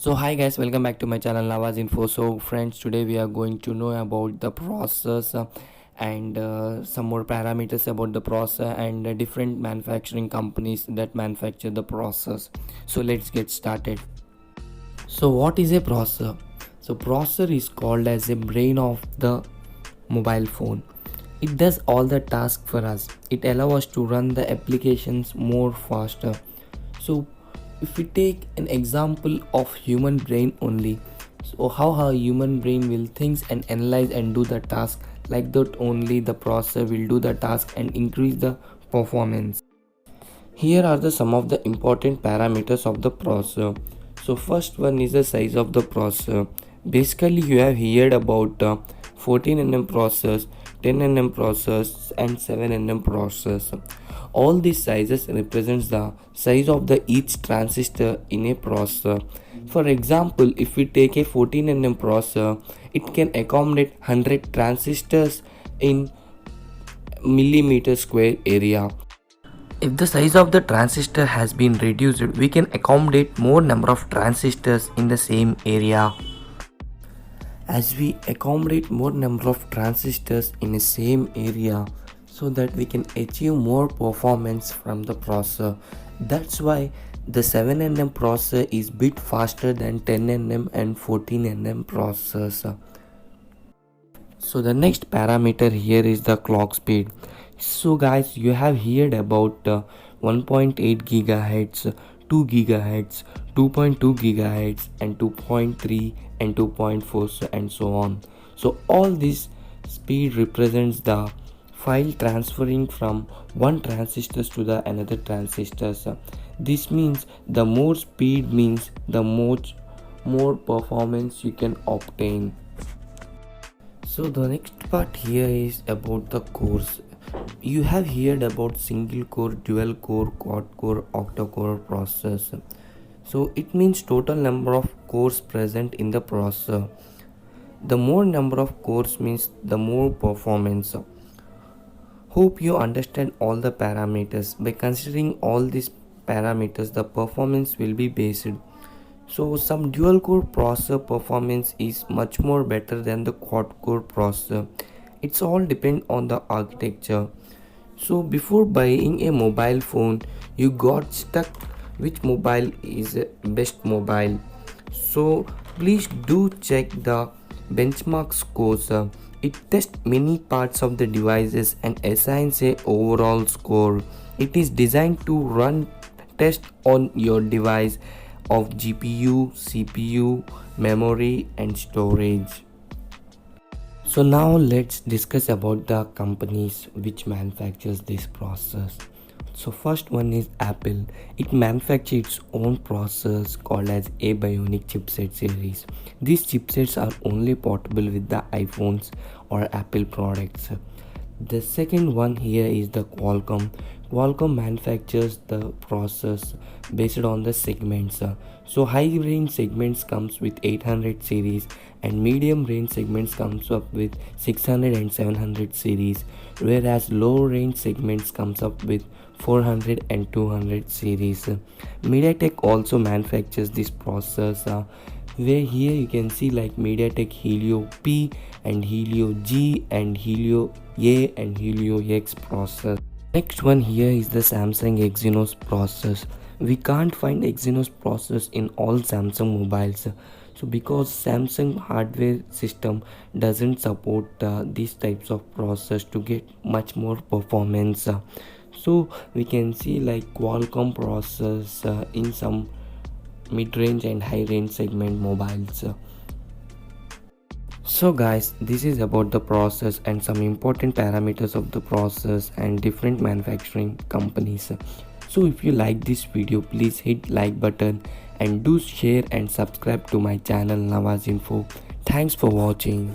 So hi guys, welcome back to my channel Navaz Info. So friends, today we are going to know about the process and some more parameters about the process and different manufacturing companies that manufacture the process. So let's get started. So what is a processor? So processor is called as a brain of the mobile phone. It does all the tasks for us. It allows us to run the applications more faster. So if we take an example of human brain only, so how a human brain will think and analyze and do the task, like that only the processor will do the task and increase the performance. Here are the some of the important parameters of the processor. So first one is the size of the processor. Basically you have heard about 14 nm processors, 10 nm processors and 7 nm processors. All these sizes represents the size of the each transistor in a processor. For example, if we take a 14 nm processor, it can accommodate 100 transistors in millimeter square area. If the size of the transistor has been reduced, we can accommodate more number of transistors in the same area. As we accommodate more number of transistors in the same area, so that we can achieve more performance from the processor. That's why the 7 nm processor is bit faster than 10 nm and 14 nm processors. So the next parameter here is the clock speed. So guys, you have heard about 1.8 gigahertz, 2 gigahertz, 2.2 gigahertz and 2.3 and 2.4 and so on. So all this speed represents the file transferring from one transistor to the another transistors. This means the more speed means the more performance you can obtain. So the next part here is about the cores. You have heard about single core, dual core, quad core, octa core processor. So it means total number of cores present in the processor. The more number of cores means the more performance. Hope you understand all the parameters. By considering all these parameters, the performance will be based. So some dual core processor performance is much more better than the quad core processor. It's all depend on the architecture. So before buying a mobile phone, you got stuck which mobile is best mobile. So please do check the benchmark scores. It tests many parts of the devices and assigns a overall score. It is designed to run tests on your device of GPU, CPU, memory and storage. So now let's discuss about the companies which manufactures this processors. So first one is Apple. It manufactures its own processors called as a Bionic chipset series. These chipsets are only portable with the iPhones or Apple products. The second one here is the Qualcomm. Qualcomm manufactures the processors based on the segments. So high range segments comes with 800 series and medium range segments comes up with 600 and 700 series, whereas low range segments comes up with 400 and 200 series. Mediatek also manufactures this processor, where here you can see like MediaTek Helio P and Helio G and Helio A and Helio X processor. Next one here is the Samsung Exynos processor. We can't find Exynos processors in all Samsung mobiles. So because Samsung hardware system doesn't support these types of processors to get much more performance. So we can see like Qualcomm processors in some mid-range and high-range segment mobiles. So guys, this is about the process and some important parameters of the process and different manufacturing companies. So if you like this video, please hit like button and do share and subscribe to my channel Navaz Info. Thanks for watching.